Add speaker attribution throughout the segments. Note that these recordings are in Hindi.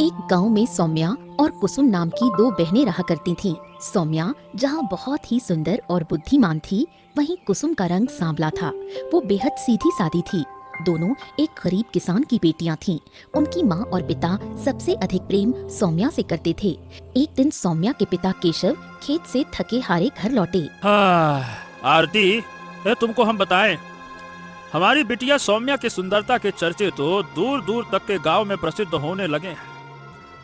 Speaker 1: एक गांव में सौम्या और कुसुम नाम की दो बहनें रहा करती थीं। सौम्या जहां बहुत ही सुंदर और बुद्धिमान थी, वहीं कुसुम का रंग सांवला था। वो बेहद सीधी सादी थी। दोनों एक गरीब किसान की बेटियां थीं। उनकी माँ और पिता सबसे अधिक प्रेम सौम्या से करते थे। एक दिन सौम्या के पिता केशव खेत से थके हारे घर लौटे।
Speaker 2: हाँ, आरती, तुमको हम बताएं, हमारी बिटिया सौम्या की सुंदरता के चर्चे तो दूर दूर तक के गांव में प्रसिद्ध होने लगे हैं।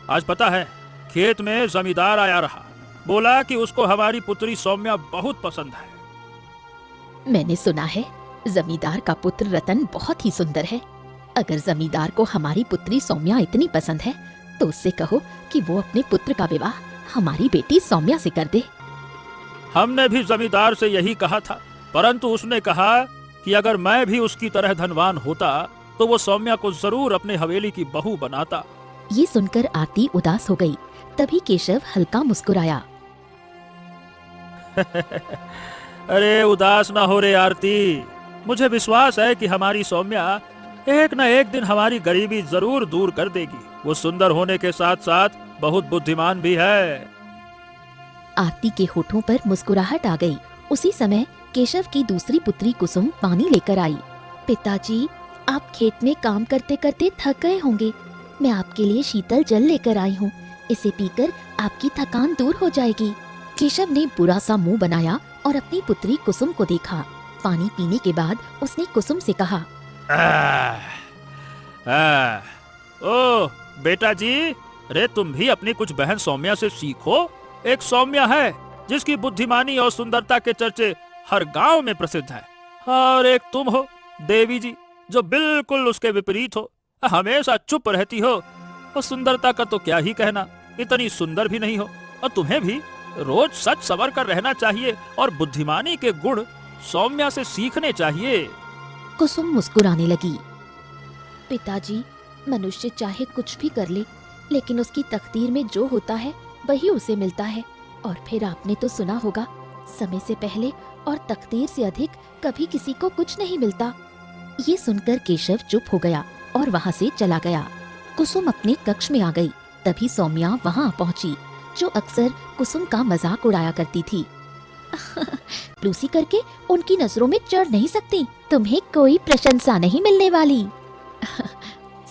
Speaker 2: आज पता है, खेत में जमींदार आया रहा, बोला कि उसको हमारी पुत्री सौम्या बहुत पसंद है।
Speaker 1: मैंने सुना है जमींदार का पुत्र रतन बहुत ही सुंदर है। अगर जमींदार को हमारी पुत्री सौम्या इतनी पसंद है तो उससे कहो कि वो अपने पुत्र का विवाह हमारी बेटी सौम्या से कर दे।
Speaker 2: हमने भी जमींदार से यही कहा था, परंतु उसने कहा कि अगर मैं भी उसकी तरह धनवान होता तो वो सौम्या को जरूर अपने हवेली की बहू बनाता।
Speaker 1: ये सुनकर आरती उदास हो गई। तभी केशव हल्का मुस्कुराया।
Speaker 2: अरे उदास ना हो रे आरती, मुझे विश्वास है कि हमारी सौम्या एक न एक दिन हमारी गरीबी जरूर दूर कर देगी। वो सुंदर होने के साथ साथ बहुत बुद्धिमान भी है।
Speaker 1: आरती के होठों पर मुस्कुराहट आ गई। उसी समय केशव की दूसरी पुत्री कुसुम पानी लेकर आई। पिताजी, आप खेत में काम करते करते थक गए होंगे। मैं आपके लिए शीतल जल लेकर आई हूँ। इसे पीकर आपकी थकान दूर हो जाएगी। केशव ने बुरा सा मुंह बनाया और अपनी पुत्री कुसुम को देखा। पानी पीने के बाद उसने कुसुम से कहा,
Speaker 2: ओ बेटा जी, रे तुम भी अपनी कुछ बहन सौम्या से सीखो। एक सौम्या है जिसकी बुद्धिमानी और सुंदरता के चर्चे हर गांव में प्रसिद्ध है, और एक तुम हो देवी जी, जो बिल्कुल उसके विपरीत हो। हमेशा चुप रहती हो, और सुंदरता का तो क्या ही कहना, इतनी सुंदर भी नहीं हो। और तुम्हें भी रोज सच सवर कर रहना चाहिए और बुद्धिमानी के गुण सौम्या से सीखने चाहिए।
Speaker 1: कुसुम मुस्कुराने लगी। पिताजी, मनुष्य चाहे कुछ भी कर ले, लेकिन उसकी तकदीर में जो होता है वही उसे मिलता है। और फिर आपने तो सुना होगा, समय से पहले और तकदीर से अधिक कभी किसी को कुछ नहीं मिलता। ये सुनकर केशव चुप हो गया और वहाँ से चला गया। कुसुम अपने कक्ष में आ गई। तभी सौम्या वहाँ पहुँची, जो अक्सर कुसुम का मजाक उड़ाया करती थी। लूसी करके उनकी नजरों में चढ़ नहीं सकती, तुम्हें कोई प्रशंसा नहीं मिलने वाली।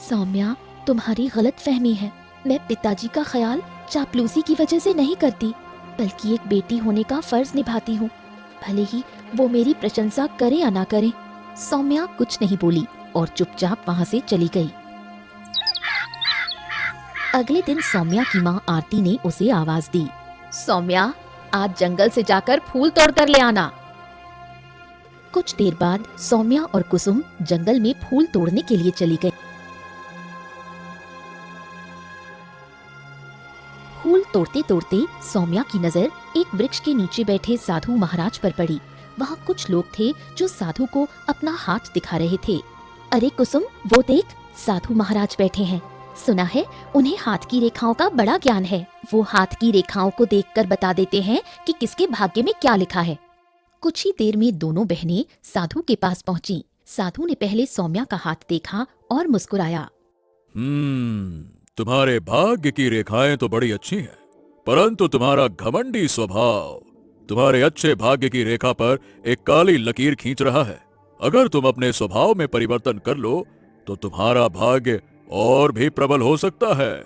Speaker 1: सौम्या, तुम्हारी गलत फहमी है। मैं पिताजी का ख्याल चापलूसी की वजह से नहीं करती, बल्कि एक बेटी होने का फर्ज निभाती हूँ, भले ही वो मेरी प्रशंसा करे या ना करे। सौम्या कुछ नहीं बोली और चुपचाप वहाँ से चली गई। अगले दिन सौम्या की माँ आरती ने उसे आवाज दी, सौम्या, आज जंगल से जाकर फूल तोड़ कर ले आना। कुछ देर बाद सौम्या और कुसुम जंगल में फूल तोड़ने के लिए चली गई। फूल तोड़ते तोड़ते सौम्या की नजर एक वृक्ष के नीचे बैठे साधु महाराज पर पड़ी। वहाँ कुछ लोग थे जो साधु को अपना हाथ दिखा रहे थे। अरे कुसुम, वो देख, साधु महाराज बैठे हैं। सुना है उन्हें हाथ की रेखाओं का बड़ा ज्ञान है। वो हाथ की रेखाओं को देखकर बता देते हैं कि किसके भाग्य में क्या लिखा है। कुछ ही देर में दोनों बहनें साधु के पास पहुंची। साधु ने पहले सौम्या का हाथ देखा और मुस्कुराया।
Speaker 3: तुम्हारे भाग्य की रेखाएं तो बड़ी अच्छी हैं, परंतु तुम्हारा घमंडी स्वभाव तुम्हारे अच्छे भाग्य की रेखा पर एक काली लकीर खींच रहा है। अगर तुम अपने स्वभाव में परिवर्तन कर लो तो तुम्हारा भाग्य और भी प्रबल हो सकता है।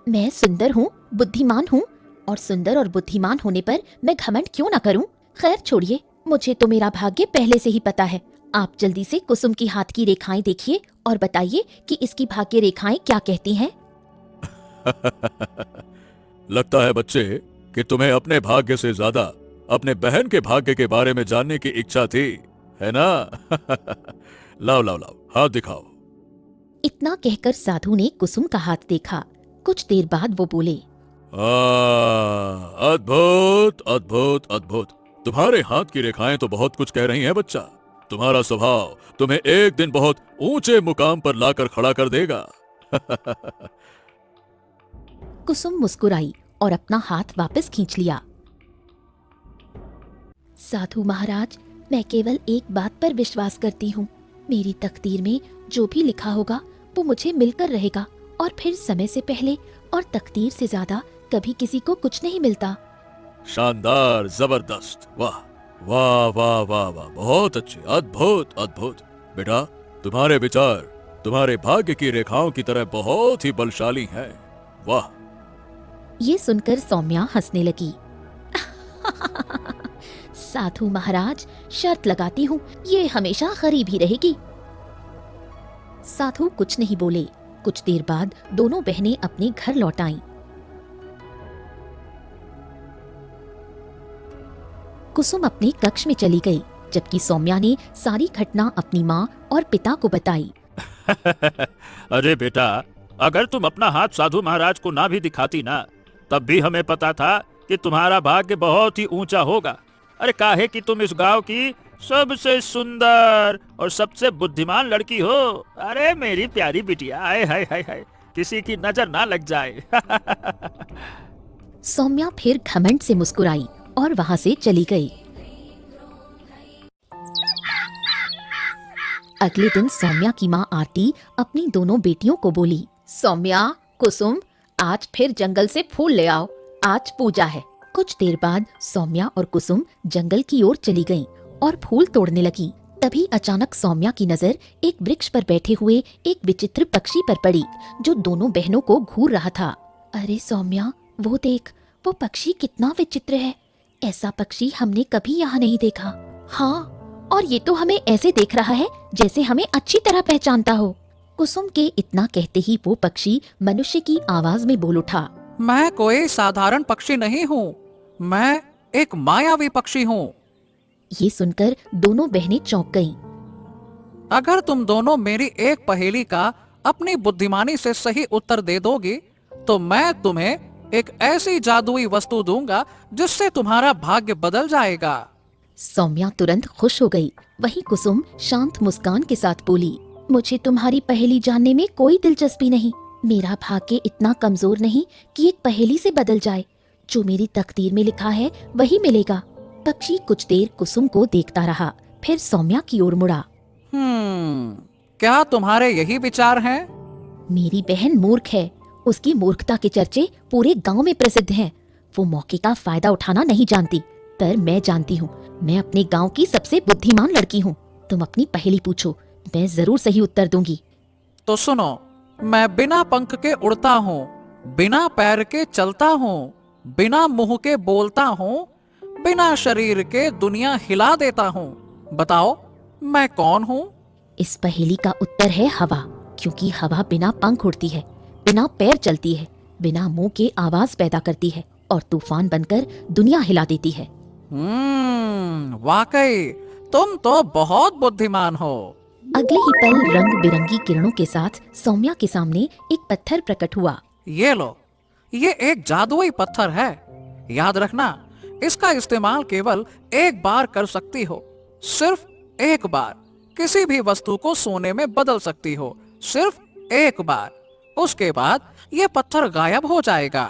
Speaker 1: मैं सुंदर हूँ, बुद्धिमान हूँ, और सुंदर और बुद्धिमान होने पर मैं घमंड क्यों ना करूँ। खैर छोड़िए, मुझे तो मेरा भाग्य पहले से ही पता है। आप जल्दी से कुसुम की हाथ की रेखाएं देखिए और बताइए कि इसकी भाग्य रेखाएं क्या कहती हैं।
Speaker 3: लगता है बच्चे कि तुम्हें अपने भाग्य से ज्यादा अपने बहन के भाग्य के बारे में जानने की इच्छा थी, है ना? लाओ लाओ लाओ, हाथ दिखाओ।
Speaker 1: इतना कहकर साधु ने कुसुम का हाथ देखा। कुछ देर बाद वो बोले,
Speaker 3: अद्भुत अद्भुत अद्भुत, तुम्हारे हाथ की रेखाएं तो बहुत कुछ कह रही हैं बच्चा। तुम्हारा स्वभाव तुम्हें एक दिन बहुत ऊंचे मुकाम पर लाकर खड़ा कर देगा।
Speaker 1: कुसुम मुस्कुराई और अपना हाथ वापस खींच लिया। साधु महाराज, मैं केवल एक बात पर विश्वास करती हूँ। मेरी तकदीर में जो भी लिखा होगा वो मुझे मिलकर रहेगा और फिर समय से पहले और तकदीर से ज्यादा कभी किसी को कुछ नहीं मिलता।
Speaker 3: शानदार, जबरदस्त, वाह वाह वाह वाह वाह, बहुत अच्छे, अद्भुत अद्भुत। बेटा, तुम्हारे विचार तुम्हारे भाग्य की रेखाओं की तरह बहुत ही बलशाली हैं। वाह।
Speaker 1: ये सुनकर सौम्या हंसने लगी। साधु महाराज, शर्त लगाती हूँ ये हमेशा गरीब ही रहेगी। साधु कुछ नहीं बोले। कुछ देर बाद दोनों बहनें अपने घर लौट आईं। कुसुम अपने कक्ष में चली गई, जबकि सौम्या ने सारी घटना अपनी माँ और पिता को बताई।
Speaker 2: अरे बेटा, अगर तुम अपना हाथ साधु महाराज को ना भी दिखाती ना, तब भी हमें पता था कि तुम्हारा भाग्य बहुत ही ऊंचा होगा। अरे काहे कि तुम इस गांव की सबसे सुंदर और सबसे बुद्धिमान लड़की हो। अरे मेरी प्यारी बिटिया, आए हाय हाय हाय, किसी की नजर ना लग जाए।
Speaker 1: सौम्या फिर घमंड से मुस्कुराई और वहां से चली गई। अगले दिन सौम्या की माँ आरती अपनी दोनों बेटियों को बोली, सौम्या, कुसुम, आज फिर जंगल से फूल ले आओ, आज पूजा है। कुछ देर बाद सौम्या और कुसुम जंगल की ओर चली गईं और फूल तोड़ने लगी। तभी अचानक सौम्या की नजर एक वृक्ष पर बैठे हुए एक विचित्र पक्षी पर पड़ी, जो दोनों बहनों को घूर रहा था। अरे सौम्या, वो देख, वो पक्षी कितना विचित्र है। ऐसा पक्षी हमने कभी यहाँ नहीं देखा। हाँ, और ये तो हमें ऐसे देख रहा है जैसे हमें अच्छी तरह पहचानता हो। कुसुम के इतना कहते ही वो पक्षी मनुष्य की आवाज में बोल उठा,
Speaker 4: मैं कोई साधारण पक्षी नहीं हूँ, मैं एक मायावी पक्षी हूँ।
Speaker 1: ये सुनकर दोनों बहनें चौंक गईं।
Speaker 4: अगर तुम दोनों मेरी एक पहेली का अपनी बुद्धिमानी से सही उत्तर दे दोगी, तो मैं तुम्हें एक ऐसी जादुई वस्तु दूंगा जिससे तुम्हारा भाग्य बदल जाएगा।
Speaker 1: सौम्या तुरंत खुश हो गई। वहीं कुसुम शांत मुस्कान के साथ बोली, मुझे तुम्हारी पहेली जानने में कोई दिलचस्पी नहीं। मेरा भाग्य इतना कमजोर नहीं कि एक पहेली से बदल जाए। जो मेरी तकदीर में लिखा है वही मिलेगा। पक्षी कुछ देर कुसुम को देखता रहा, फिर सौम्या की ओर मुड़ा।
Speaker 4: क्या तुम्हारे यही विचार हैं?
Speaker 1: मेरी बहन मूर्ख है। उसकी मूर्खता के चर्चे पूरे गांव में प्रसिद्ध हैं। वो मौके का फायदा उठाना नहीं जानती, पर मैं जानती हूँ। मैं अपने गांव की सबसे बुद्धिमान लड़की हूँ। तुम अपनी पहेली पूछो, मैं जरूर सही उत्तर दूंगी।
Speaker 4: तो सुनो, मैं बिना पंख के उड़ता हूँ, बिना पैर के चलता हूँ, बिना मुंह के बोलता हूँ, बिना शरीर के दुनिया हिला देता हूँ। बताओ मैं कौन हूँ?
Speaker 1: इस पहेली का उत्तर है हवा, क्योंकि हवा बिना पंख उड़ती है, बिना पैर चलती है, बिना मुंह के आवाज पैदा करती है और तूफान बनकर दुनिया हिला देती है।
Speaker 4: वाकई तुम तो बहुत बुद्धिमान हो।
Speaker 1: अगले ही पल रंग बिरंगी किरणों के साथ सौम्या के सामने एक पत्थर प्रकट हुआ।
Speaker 4: ये लो, ये एक जादुई पत्थर है। याद रखना, इसका इस्तेमाल केवल एक बार कर सकती हो, सिर्फ एक बार। किसी भी वस्तु को सोने में बदल सकती हो, सिर्फ एक बार। उसके बाद ये पत्थर गायब हो जाएगा।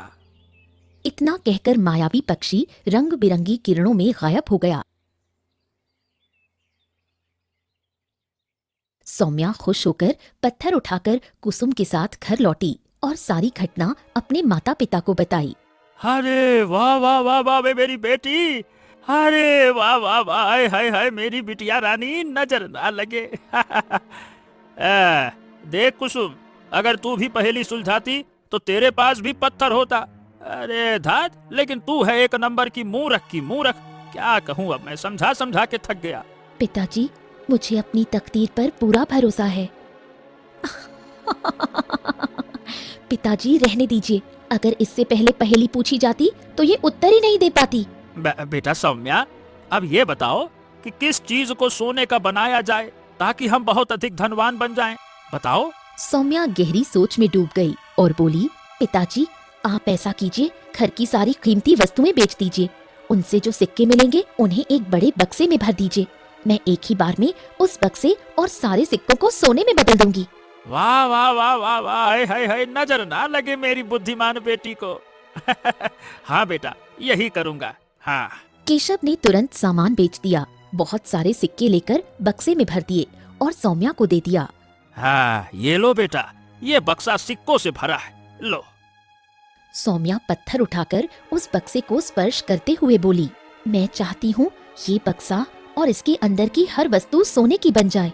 Speaker 1: इतना कहकर मायावी पक्षी रंग बिरंगी किरणों में गायब हो गया। सौम्या खुश होकर पत्थर उठाकर कुसुम के साथ घर लौटी और सारी घटना अपने माता पिता को बताई।
Speaker 2: अरे वाह वाह वाह वाह मेरी बेटी, अरे वाह वाह वाह, हाय हाय हाय मेरी बिटिया रानी, नजर ना लगे। देख कुसुम, अगर तू भी पहेली सुलझाती तो तेरे पास भी पत्थर होता। अरे धात, लेकिन तू है एक नंबर की मूर्ख की मूर्ख। क्या कहूँ अब मैं, समझा समझा के थक गया।
Speaker 1: पिताजी, मुझे अपनी तकदीर पर पूरा भरोसा है। पिताजी रहने दीजिए, अगर इससे पहले पहेली पूछी जाती तो ये उत्तर ही नहीं दे पाती।
Speaker 2: बेटा सौम्या, अब ये बताओ कि किस चीज को सोने का बनाया जाए ताकि हम बहुत अधिक धनवान बन जाएं? बताओ।
Speaker 1: सौम्या गहरी सोच में डूब गई और बोली, पिताजी आप ऐसा कीजिए, घर की सारी कीमती वस्तुएं बेच दीजिए। उनसे जो सिक्के मिलेंगे उन्हें एक बड़े बक्से में भर दीजिए। मैं एक ही बार में उस बक्से और सारे सिक्कों को सोने में बदल दूंगी।
Speaker 2: वाह वाह वाह वाह वाह, हाय हाय हाय, नजर ना लगे मेरी बुद्धिमान बेटी को। हाँ बेटा, यही करूँगा। हाँ।
Speaker 1: केशव ने तुरंत सामान बेच दिया, बहुत सारे सिक्के लेकर बक्से में भर दिए और सौम्या को दे दिया।
Speaker 2: हाँ, ये लो बेटा, ये बक्सा सिक्कों से भरा है, लो।
Speaker 1: सौम्या पत्थर उठाकर उस बक्से को स्पर्श करते हुए बोली, मैं चाहती हूँ ये बक्सा और इसके अंदर की हर वस्तु सोने की बन जाए।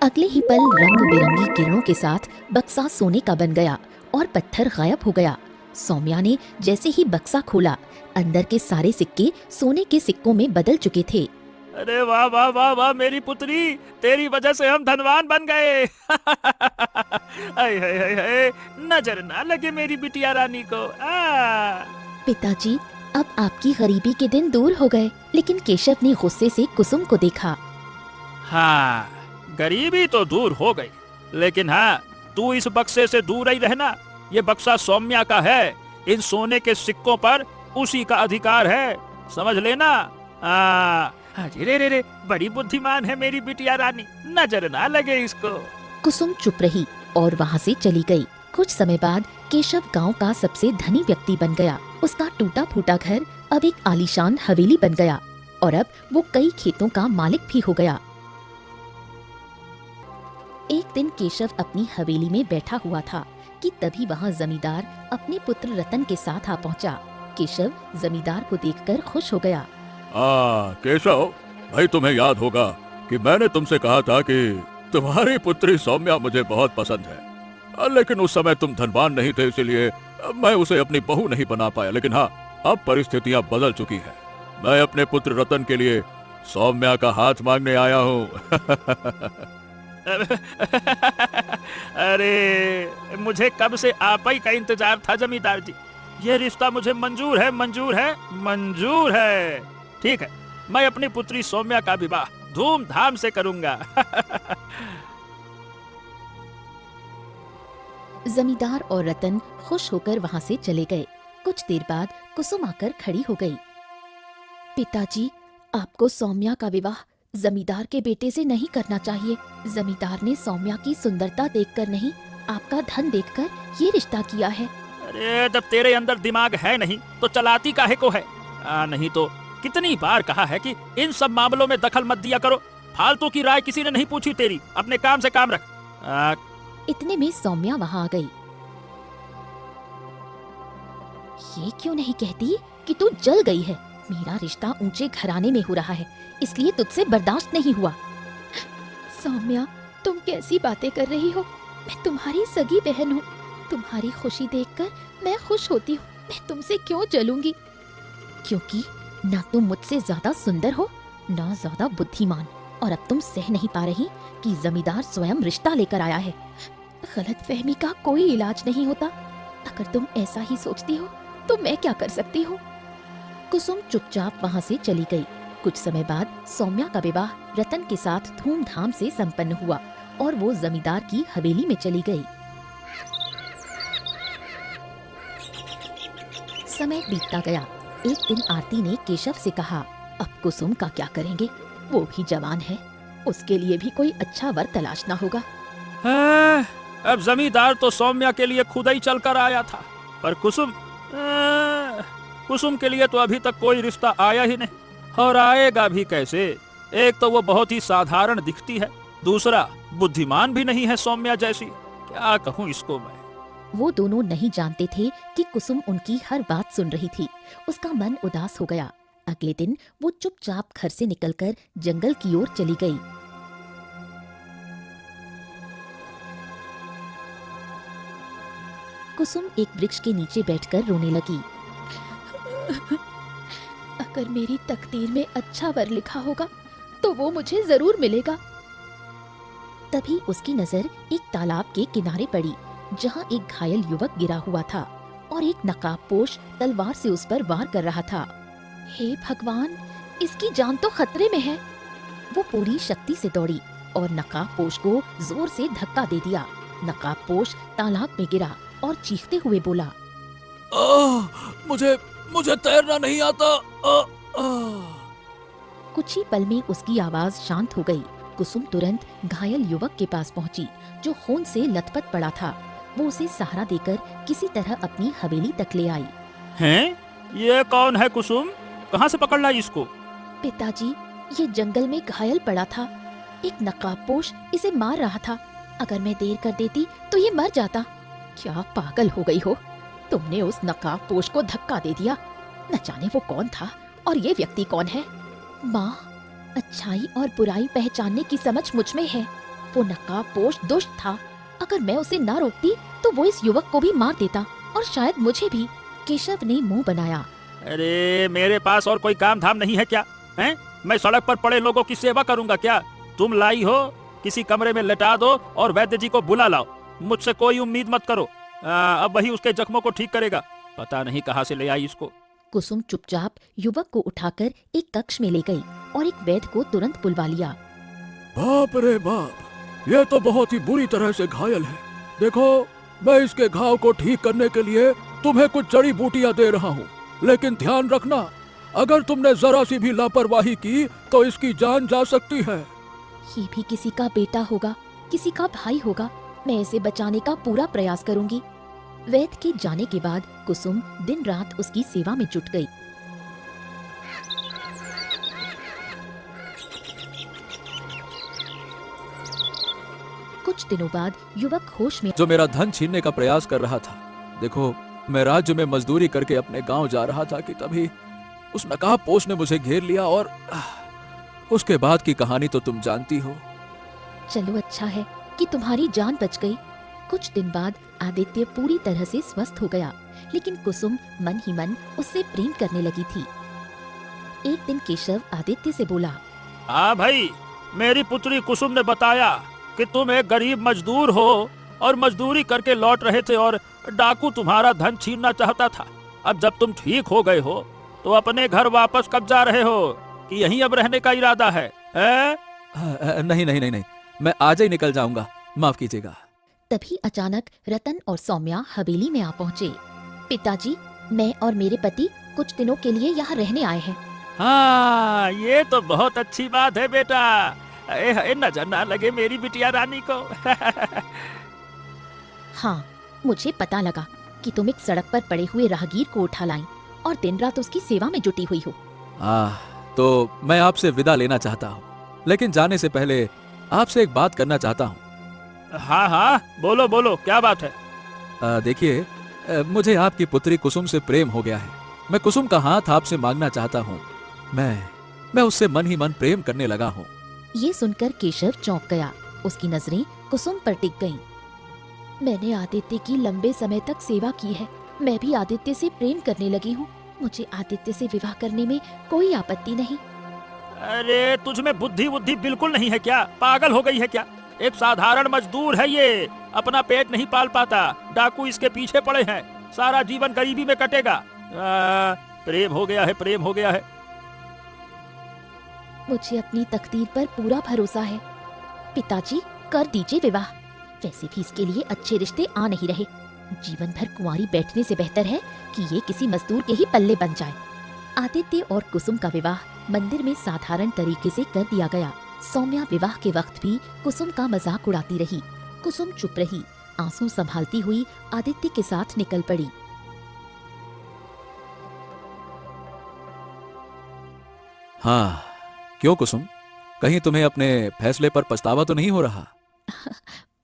Speaker 1: अगले ही पल रंग बिरंगी किरणों के साथ बक्सा सोने का बन गया और पत्थर गायब हो गया। सौम्या ने जैसे ही बक्सा खोला, अंदर के सारे सिक्के सोने के सिक्कों में बदल चुके थे।
Speaker 2: अरे वाह वाह वाह वाह मेरी पुत्री, तेरी वजह से हम धनवान बन गए। हाय हाय हाय हाय, नजर ना लगे मेरी बिटिया रानी को।
Speaker 1: पिताजी, अब आपकी गरीबी के दिन दूर हो गए। लेकिन केशव ने गुस्से से कुसुम को देखा।
Speaker 2: हाँ, गरीबी तो दूर हो गई, लेकिन हाँ, तू इस बक्से से दूर ही रहना। ये बक्सा सौम्या का है, इन सोने के सिक्कों पर उसी का अधिकार है, समझ लेना। रे रे रे, बड़ी बुद्धिमान है मेरी बिटिया रानी, नजर ना लगे इसको।
Speaker 1: कुसुम चुप रही और वहाँ से चली गई। कुछ समय बाद केशव गांव का सबसे धनी व्यक्ति बन गया। उसका टूटा फूटा घर अब एक आलीशान हवेली बन गया और अब वो कई खेतों का मालिक भी हो गया। एक दिन केशव अपनी हवेली में बैठा हुआ था कि तभी वहाँ जमींदार अपने पुत्र रतन के साथ आ पहुँचा। केशव जमींदार को देखकर खुश हो गया।
Speaker 3: केशव भाई, तुम्हें याद होगा कि मैंने तुमसे कहा था कि तुम्हारी पुत्री सौम्या मुझे बहुत पसंद है, लेकिन उस समय तुम धनवान नहीं थे, इसलिए मैं उसे अपनी बहू नहीं बना पाया। लेकिन हाँ, अब परिस्थितियां बदल चुकी हैं। मैं अपने पुत्र रतन के लिए सौम्या का हाथ मांगने आया हूँ।
Speaker 2: अरे, मुझे कब से आप ही का इंतजार था जमींदार जी। ये रिश्ता मुझे मंजूर है, मंजूर है, मंजूर है। ठीक है, मैं अपनी पुत्री सौम्या का विवाह धूमधाम से करूंगा।
Speaker 1: जमींदार और रतन खुश होकर वहाँ से चले गए। कुछ देर बाद कुसुम आकर खड़ी हो गई। पिताजी, आपको सौम्या का विवाह जमींदार के बेटे से नहीं करना चाहिए। जमींदार ने सौम्या की सुंदरता देखकर नहीं, आपका धन देखकर ये रिश्ता किया है।
Speaker 2: अरे, जब तेरे अंदर दिमाग है नहीं तो चलाती काहे को है? नहीं तो कितनी बार कहा है कि इन सब मामलों में दखल मत दिया करो। फालतू की राय किसी ने नहीं पूछी तेरी, अपने काम से काम रख।
Speaker 1: इतने में सौम्या वहाँ आ गई। ये क्यों नहीं कहती कि तू जल गई है? मेरा रिश्ता ऊंचे घराने में हो रहा है, इसलिए तुझसे बर्दाश्त नहीं हुआ। सौम्या, तुम कैसी बातें कर रही हो? मैं तुम्हारी सगी बहन हूँ। तुम्हारी खुशी देखकर मैं खुश होती हूँ। मैं तुमसे क्यों जलूंगी? क्योंकि ना तुम मुझसे ज्यादा सुंदर हो, ना ज्यादा बुद्धिमान, और अब तुम सह नहीं पा रही कि जमींदार स्वयं रिश्ता लेकर आया है। गलतफहमी का कोई इलाज नहीं होता। अगर तुम ऐसा ही सोचती हो तो मैं क्या कर सकती हूँ? कुसुम चुपचाप वहाँ से चली गई। कुछ समय बाद सौम्या का विवाह रतन के साथ धूमधाम से संपन्न हुआ और वो जमींदार की हवेली में चली गई। समय बीतता गया। एक दिन आरती ने केशव से कहा, अब कुसुम का क्या करेंगे? वो भी जवान है, उसके लिए भी कोई अच्छा वर तलाशना होगा।
Speaker 2: अब जमींदार तो सौम्या के लिए खुद ही चल कर आया था, पर कुसुम के लिए तो अभी तक कोई रिश्ता आया ही नहीं, और आएगा भी कैसे? एक तो वो बहुत ही साधारण दिखती है, दूसरा बुद्धिमान भी नहीं है सौम्या जैसी। क्या कहूँ इसको मैं।
Speaker 1: वो दोनों नहीं जानते थे कि कुसुम उनकी हर बात सुन रही थी। उसका मन उदास हो गया। अगले दिन वो चुपचाप घर से निकलकर जंगल की ओर चली गई। कुसुम एक वृक्ष के नीचे बैठकर रोने लगी। अगर मेरी तकदीर में अच्छा वर लिखा होगा तो वो मुझे जरूर मिलेगा। तभी उसकी नजर एक तालाब के किनारे पड़ी, जहाँ एक घायल युवक गिरा हुआ था और एक नकाबपोश तलवार से उस पर वार कर रहा था। हे भगवान, इसकी जान तो खतरे में है। वो पूरी शक्ति से दौड़ी और नकाबपोश को जोर से धक्का दे दिया। नकाबपोश तालाब में गिरा और चीखते हुए बोला,
Speaker 3: मुझे तैरना नहीं आता।
Speaker 1: कुछ ही पल में उसकी आवाज शांत हो गई। कुसुम तुरंत घायल युवक के पास पहुंची, जो खून से लथपथ पड़ा था। वो उसे सहारा देकर किसी तरह अपनी हवेली तक ले आई।
Speaker 2: हैं? ये कौन है कुसुम? कहाँ से पकड़ लाई इसको?
Speaker 1: पिताजी, ये जंगल में घायल पड़ा था। एक नकाबपोश इसे मार रहा था। अगर मैं देर कर देती तो ये मर जाता। क्या पागल हो गई हो? तुमने उस नकाबपोश को धक्का दे दिया। न जाने वो कौन था और ये व्यक्ति कौन है। माँ, अच्छाई और बुराई पहचानने की समझ मुझ में है। वो नकाबपोश दुष्ट था। अगर मैं उसे ना रोकती तो वो इस युवक को भी मार देता और शायद मुझे भी। केशव ने मुंह बनाया।
Speaker 2: अरे मेरे पास और कोई काम धाम नहीं है क्या? हैं? मैं सड़क पर पड़े लोगों की सेवा करूंगा क्या? तुम लाई हो, किसी कमरे में लेटा दो और वैद्य जी को बुला लाओ। मुझसे कोई उम्मीद मत करो। अब वही उसके जख्मों को ठीक करेगा। पता नहीं कहाँ से ले आई इसको।
Speaker 1: कुसुम चुपचाप युवक को उठाकर एक कक्ष में ले गई और एक वैद्य को तुरंत बुलवा लिया।
Speaker 3: बाप रे बाप, ये तो बहुत ही बुरी तरह से घायल है। देखो, मैं इसके घाव को ठीक करने के लिए तुम्हें कुछ जड़ी बूटियां दे रहा हूँ, लेकिन ध्यान रखना, अगर तुमने जरा सी भी लापरवाही की तो इसकी जान जा सकती है।
Speaker 1: ये भी किसी का बेटा होगा, किसी का भाई होगा। मैं इसे बचाने का पूरा प्रयास करूंगी। वैद्य के जाने के बाद कुसुम दिन रात उसकी सेवा में जुट गई। कुछ दिनों बाद युवक होश में
Speaker 3: जो मेरा धन छीनने का प्रयास कर रहा था। देखो, मैं राज्य में मजदूरी करके अपने गांव जा रहा था कि तभी उस नकाबपोश ने मुझे घेर लिया और उसके बाद की कहानी तो तुम जानती हो।
Speaker 1: चलो, अच्छा है कि तुम्हारी जान बच गई। कुछ दिन बाद आदित्य पूरी तरह से स्वस्थ हो गया, लेकिन कुसुम मन ही मन उससे प्रेम करने लगी थी। एक दिन केशव आदित्य से बोला।
Speaker 2: हाँ भाई, मेरी पुत्री कुसुम ने बताया कि तुम एक गरीब मजदूर हो और मजदूरी करके लौट रहे थे और डाकू तुम्हारा धन छीनना चाहता था। अब जब तुम ठीक हो गए हो तो अपने घर वापस कब जा रहे हो कि यहीं अब रहने का इरादा है?
Speaker 3: नहीं नहीं नहीं नहीं, मैं आज ही निकल जाऊंगा, माफ कीजिएगा।
Speaker 1: तभी अचानक रतन और सौम्या हवेली में आ पहुँचे। पिताजी, मैं और मेरे पति कुछ दिनों के लिए यहाँ रहने आए हैं।
Speaker 2: हाँ, ये तो बहुत अच्छी बात है बेटा। नजर ना लगे मेरी बिटिया रानी को।
Speaker 1: हाँ, मुझे पता लगा कि तुम एक सड़क पर पड़े हुए राहगीर को उठा लाई और दिन रात उसकी सेवा में जुटी हुई हो।
Speaker 3: तो मैं आपसे विदा लेना चाहता हूँ, लेकिन जाने से पहले आपसे एक बात करना चाहता हूँ।
Speaker 2: हाँ हाँ, बोलो बोलो, क्या बात है?
Speaker 3: देखिए, मुझे आपकी पुत्री कुसुम से प्रेम हो गया है। मैं कुसुम का हाथ आपसे मांगना चाहता हूँ। मैं उससे मन ही मन प्रेम करने लगा हूँ।
Speaker 1: ये सुनकर केशव चौंक गया। उसकी नजरें कुसुम पर टिक गईं। मैंने आदित्य की लंबे समय तक सेवा की है। मैं भी आदित्य से प्रेम करने लगी हूँ। मुझे आदित्य से विवाह करने में कोई आपत्ति नहीं।
Speaker 2: अरे तुझमें बुद्धि बिल्कुल नहीं है क्या? पागल हो गई है क्या? एक साधारण मजदूर है ये, अपना पेट नहीं पाल पाता। डाकू इसके पीछे पड़े हैं, सारा जीवन गरीबी में कटेगा। प्रेम हो गया है, प्रेम हो गया है।
Speaker 1: मुझे अपनी तकदीर पर पूरा भरोसा है। पिताजी, कर दीजिए विवाह। वैसे भी इसके लिए अच्छे रिश्ते आ नहीं रहे। जीवन भर कुंवारी बैठने से बेहतर है कि ये किसी मजदूर के ही पल्ले बन जाए। आदित्य और कुसुम का विवाह मंदिर में साधारण तरीके से कर दिया गया। सौम्या विवाह के वक्त भी कुसुम का मजाक उड़ाती रही। कुसुम चुप रही, आंसू संभालती हुई आदित्य के साथ निकल पड़ी।
Speaker 3: हाँ, क्यों कुसुम, कहीं तुम्हें अपने फैसले पर पछतावा तो नहीं हो रहा?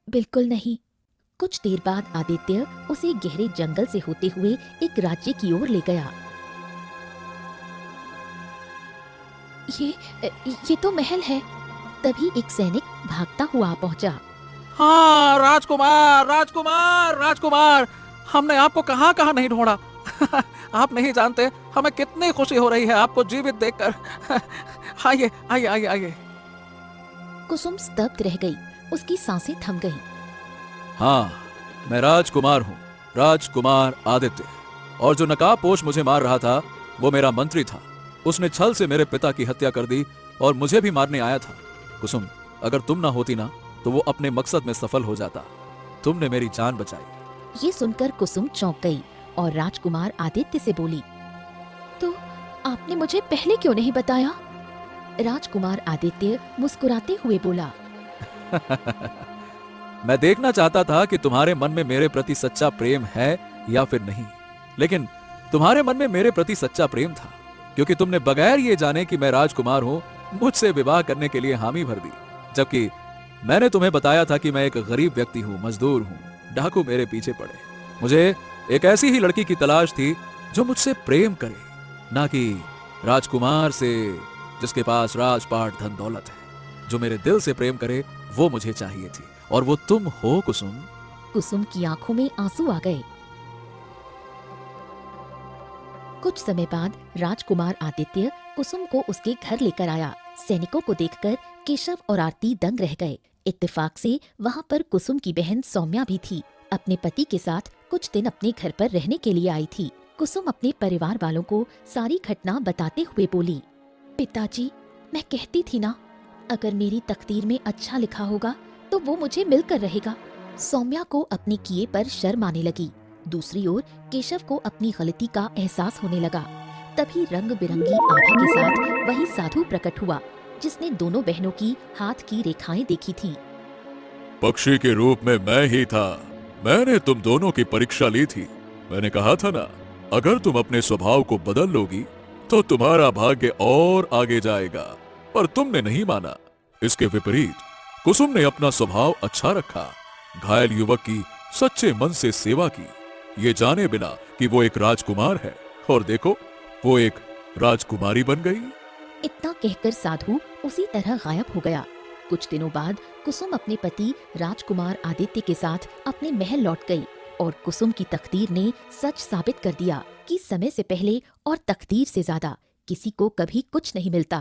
Speaker 1: बिल्कुल नहीं। कुछ देर बाद आदित्य उसे गहरे जंगल से होते हुए एक राज्य की ओर ले गया। ये तो महल है। तभी एक सैनिक भागता हुआ पहुंचा।
Speaker 4: हाँ, राजकुमार राजकुमार राजकुमार, हमने आपको कहाँ कहाँ नहीं ढूंढा। आप नहीं जानते हमें कितनी खुशी हो रही है आपको जीवित देखकर। आइए आइए आइए आइए।
Speaker 1: कुसुम स्तब्ध रह गई, उसकी सांसें थम गईं।
Speaker 3: हाँ, मैं राजकुमार हूँ, राजकुमार आदित्य। और जो नकाबपोश मुझे मार रहा था वो मेरा मंत्री था। उसने छल से मेरे पिता की हत्या कर दी और मुझे भी मारने आया था। कुसुम, अगर तुम ना होती ना तो वो अपने मकसद में सफल हो जाता। तुमने मेरी जान बचाई।
Speaker 1: ये सुनकर कुसुम चौंक गई और राजकुमार आदित्य से बोली, तो आपने मुझे पहले क्यों नहीं बताया? राजकुमार आदित्य मुस्कुराते हुए बोला,
Speaker 3: मैं देखना चाहता था कि तुम्हारे मन में मेरे प्रति सच्चा प्रेम है या फिर नहीं। लेकिन तुम्हारे मन में मेरे प्रति सच्चा प्रेम था, क्योंकि तुमने बगैर ये जाने कि मैं राजकुमार हूं मुझसे विवाह करने के लिए हामी भर दी। जबकि मैंने तुम्हें बताया था कि मैं एक गरीब व्यक्ति हूँ, मजदूर हूँ। डाकू मेरे पीछे पड़े। मुझे एक ऐसी ही लड़की की तलाश थी जो मुझसे प्रेम करे, ना कि राजकुमार से जिसके पास राजपाट धन दौलत है। जो मेरे दिल से प्रेम करे वो मुझे चाहिए थी, और वो तुम हो कुसुम।
Speaker 1: कुसुम की आंखों में आंसू आ गए। कुछ समय बाद राजकुमार आदित्य कुसुम को उसके घर लेकर आया। सैनिकों को देखकर केशव और आरती दंग रह गए। इत्तेफाक से वहाँ पर कुसुम की बहन सौम्या भी थी। अपने पति के साथ कुछ दिन अपने घर पर रहने के लिए आई थी। कुसुम अपने परिवार वालों को सारी घटना बताते हुए बोली, पिताजी, मैं कहती थी ना, अगर मेरी तकदीर में अच्छा लिखा होगा तो वो मुझे मिलकर रहेगा। सौम्या को अपने किए पर शर्म आने लगी। दूसरी ओर केशव को अपनी गलती का एहसास होने लगा। तभी रंग बिरंगी आभा के साथ वही साधु प्रकट हुआ जिसने दोनों बहनों की हाथ की रेखाएं देखी थी।
Speaker 3: पक्षी के रूप में मैं ही था। मैंने तुम दोनों की परीक्षा ली थी। मैंने कहा था ना, अगर तुम अपने स्वभाव को बदल लोगी तो तुम्हारा भाग्य और आगे जाएगा, पर तुमने नहीं माना। इसके विपरीत कुसुम ने अपना स्वभाव अच्छा रखा, घायल युवक की सच्चे मन से सेवा की, ये जाने बिना कि वो एक राजकुमार है, और देखो वो एक राजकुमारी बन गई।
Speaker 1: इतना कहकर साधु उसी तरह गायब हो गया। कुछ दिनों बाद कुसुम अपने पति राजकुमार आदित्य के साथ अपने महल लौट गई और कुसुम की तकदीर ने सच साबित कर दिया कि समय से पहले और तकदीर से ज्यादा किसी को कभी कुछ नहीं मिलता।